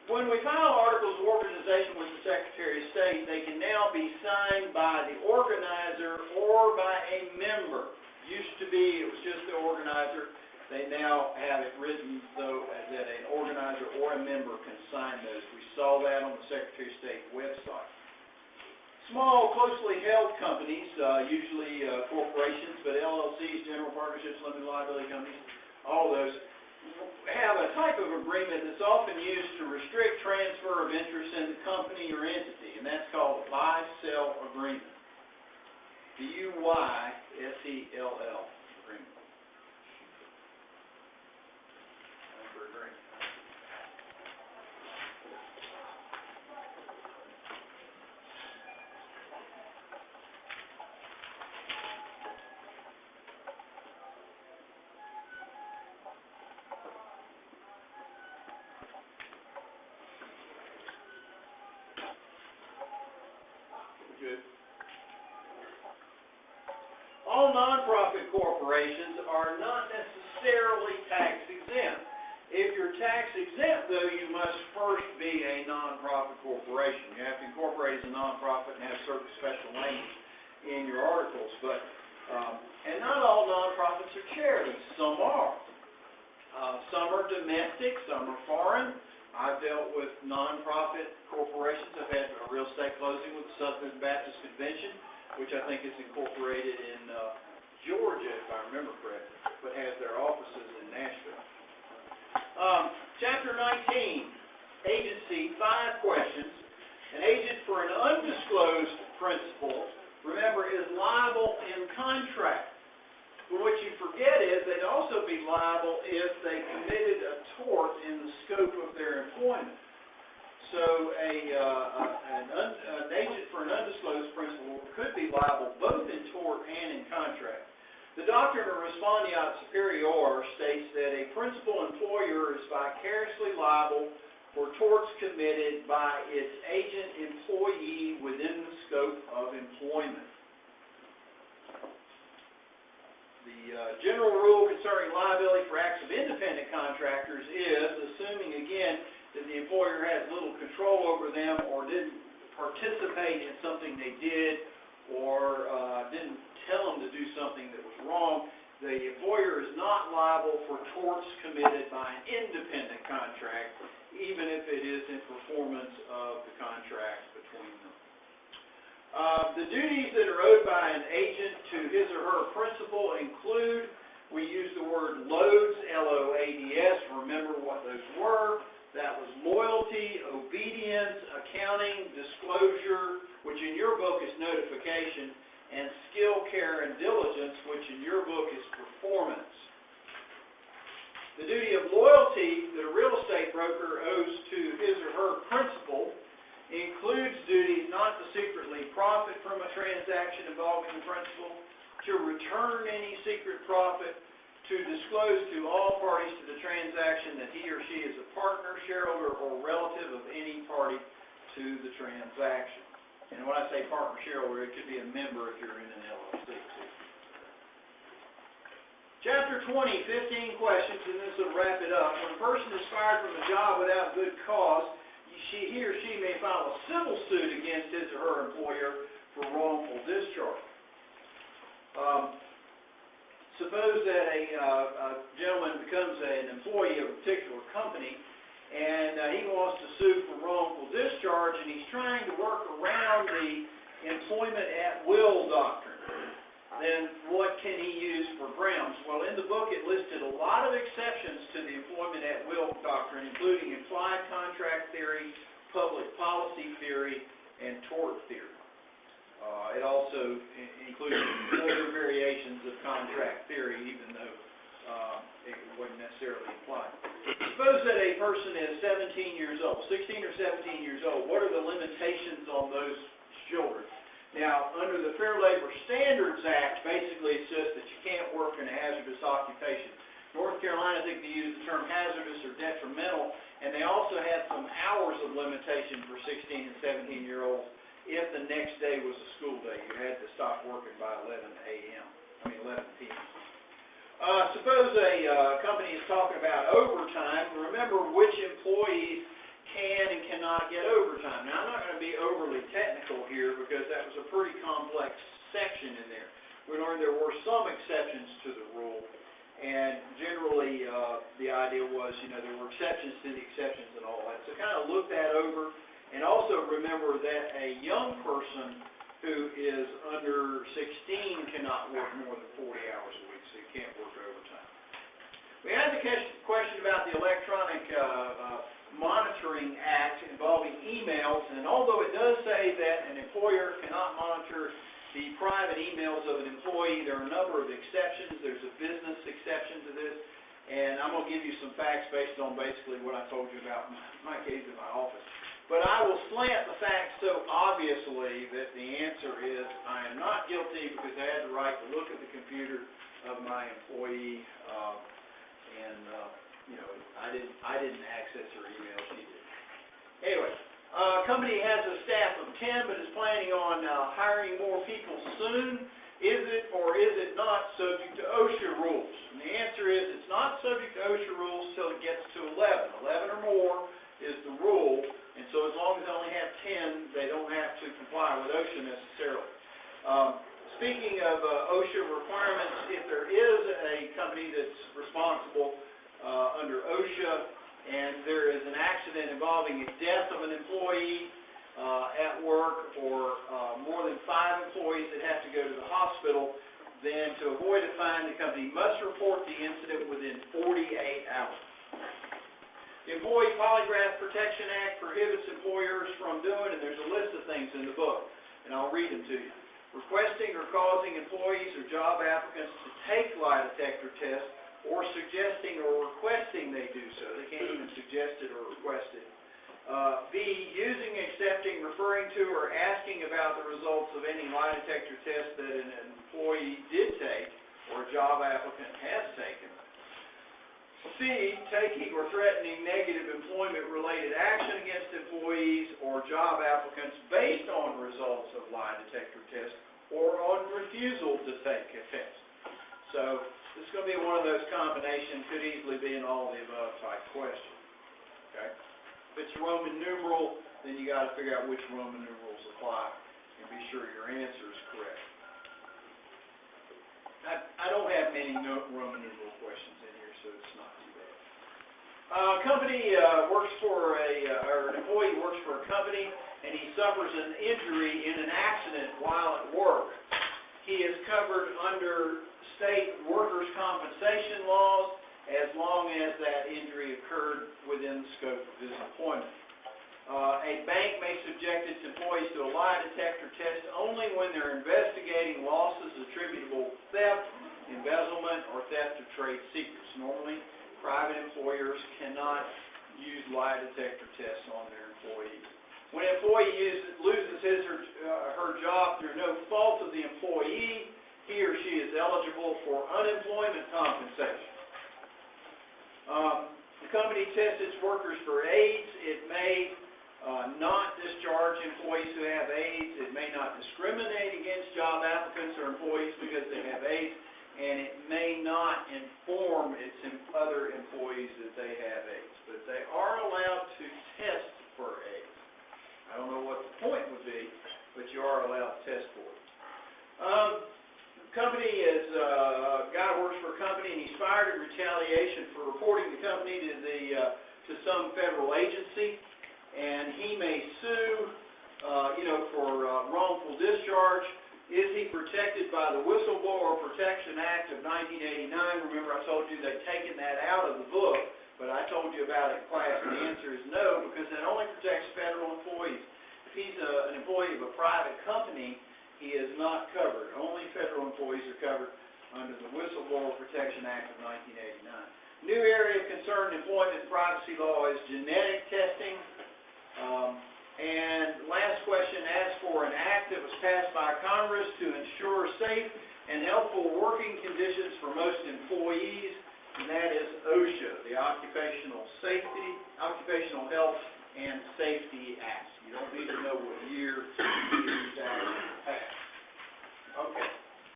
When we file articles of organization with the Secretary of State, they can now be signed by the organizer or by a member. Used to be, it was just the organizer. They now have it written so that an organizer or a member can sign those. We saw that on the Secretary of State website. Small, closely held companies, usually corporations, but LLCs, general partnerships, limited liability companies, all those, have a type of agreement that's often used to restrict transfer of interest in the company or entity, and that's called a buy-sell agreement. B-U-Y-S-E-L-L agreement. Agreement. Good. All nonprofit corporations are not necessarily tax exempt. If you're tax exempt, though, you must first be a nonprofit corporation. You have to incorporate as a nonprofit and have certain special language in your articles. But and not all nonprofits are charities. Some are. Some are domestic. Some are foreign. I've dealt with nonprofit corporations. I've had a real estate closing with the Southern Baptist Convention, which I think is incorporated in Georgia, if I remember correctly, but has their offices in Nashville. Chapter 19, Agency, 5 questions. An agent for an undisclosed principal, remember, is liable in contract. But what you forget is they'd also be liable if they committed a tort in the scope of their employment. So an agent for an undisclosed principal could be liable both in tort and in contract. The doctrine of respondeat superior states that a principal employer is vicariously liable for torts committed by its agent employee within the scope of employment. The general rule concerning liability for acts of independent contractors is, assuming again that the employer has little control over them or didn't participate in something they did or didn't tell them to do something that was wrong, the employer is not liable for torts committed by an independent contract, even if it is in performance of the contract between them. The duties that are owed by an agent to his or her principal include, we use the word loads, L-O-A-D-S, remember what those were. That was loyalty, obedience, accounting, disclosure, which in your book is notification, and skill, care, and diligence, which in your book is performance. The duty of loyalty that a real estate broker owes to his or her principal includes duties not to secretly profit from a transaction involving the principal, to return any secret profit, to disclose to all parties to the transaction that he or she is a partner, shareholder, or relative of any party to the transaction. And when I say partner, shareholder, it could be a member if you're in an LLC. Chapter 20, 15 questions, and this will wrap it up. When a person is fired from a job without good cause, he or she may file a civil suit against his or her employer for wrongful discharge. Suppose that a gentleman becomes an employee of a particular company and he wants to sue for wrongful discharge, and he's trying to work around the employment at will doctrine. Then what can he use for grounds? Well, in the book it listed a lot of exceptions to the employment at will doctrine, including implied contract theory, public policy theory, and tort theory. It also included other variations of contract theory, even though it wasn't necessarily implied. Suppose that a person is 17 years old, 16 or 17 years old. What are the limitations on those children? Now, under the Fair Labor Standards Act, basically it's just that you can't work in a hazardous occupation. North Carolina, I think they use the term hazardous or detrimental, and they also had some hours of limitation for 16 and 17-year-olds. If the next day was a school day, you had to stop working by 11 p.m. Suppose a company is talking about overtime. Remember which employees can exceptions to the exceptions and all that. So kind of look that over, and also remember that a young person who is under 16 cannot work more than 40 hours a week, so you can't work overtime. We had the question about the Electronic Monitoring Act involving emails, and although it does say that an employer cannot monitor the private emails of an employee, there are a number of exceptions. There's a business exception to this, and I'm going to give you some facts based on basically what I told you about my case in my office. But I will slant the facts so obviously that the answer is I am not guilty because I had the right to look at the computer of my employee, and I didn't access her email, she did. Anyway, company has a staff of 10 but is planning on hiring more people soon. Is it or is it not subject to OSHA rules? And the answer is it's not subject to OSHA rules till it gets to 11. 11 or more is the rule, and so as long as they only have 10, they don't have to comply with OSHA necessarily. Speaking of OSHA requirements, if there is a company that's responsible under OSHA and there is an accident involving a death of an employee at work or more than 5 employees that have to go to the hospital, then to avoid a fine, the company must report the incident within 48 hours. The Employee Polygraph Protection Act prohibits employers from doing, and there's a list of things in the book, and I'll read them to you. Requesting or causing employees or job applicants to take lie detector tests or suggesting or requesting they do so. They can't even suggest it or request it. B, using, accepting, referring to, or asking about the results of any lie detector test that an employee did take or a job applicant has taken. C, taking or threatening negative employment-related action against employees or job applicants based on results of lie detector tests or on refusal to take a test. So this is going to be one of those combinations, could easily be an all of the above type question. Okay? If it's Roman numeral, then you got to figure out which Roman numerals apply and be sure your answer is correct. I don't have many Roman numeral questions in here, so it's not too bad. Company works for or an employee works for a company, and he suffers an injury in an accident while at work. He is covered under state workers' compensation laws as long as that injury occurred within the scope of his employment. A bank may subject its employees to a lie detector test only when they're investigating losses attributable to theft, embezzlement, or theft of trade secrets. Normally, private employers cannot use lie detector tests on their employees. When an employee loses his or her job through no fault of the employee, he or she is eligible for unemployment compensation. The company tests its workers for AIDS. It may not discharge employees who have AIDS. It may not discriminate against job applicants or employees because they have AIDS. And it may not inform its other employees that they have AIDS. But they are allowed to test for AIDS. I don't know what the point would be, but you are allowed to test for it. Company is a guy who works for a company, and he's fired in retaliation for reporting the company to some federal agency, and he may sue, for wrongful discharge. Is he protected by the Whistleblower Protection Act of 1989? Remember, I told you they've taken that out of the book, but I told you about it in class, and the answer is no, because that only protects federal employees. If he's an employee of a private company, he is not covered. Only federal employees are covered under the Whistleblower Protection Act of 1989. New area of concern in employment and privacy law is genetic testing. And last question asks for an act that was passed by Congress to ensure safe and helpful working conditions for most employees, and that is OSHA, the Occupational Health and Safety Act. You don't need to know what year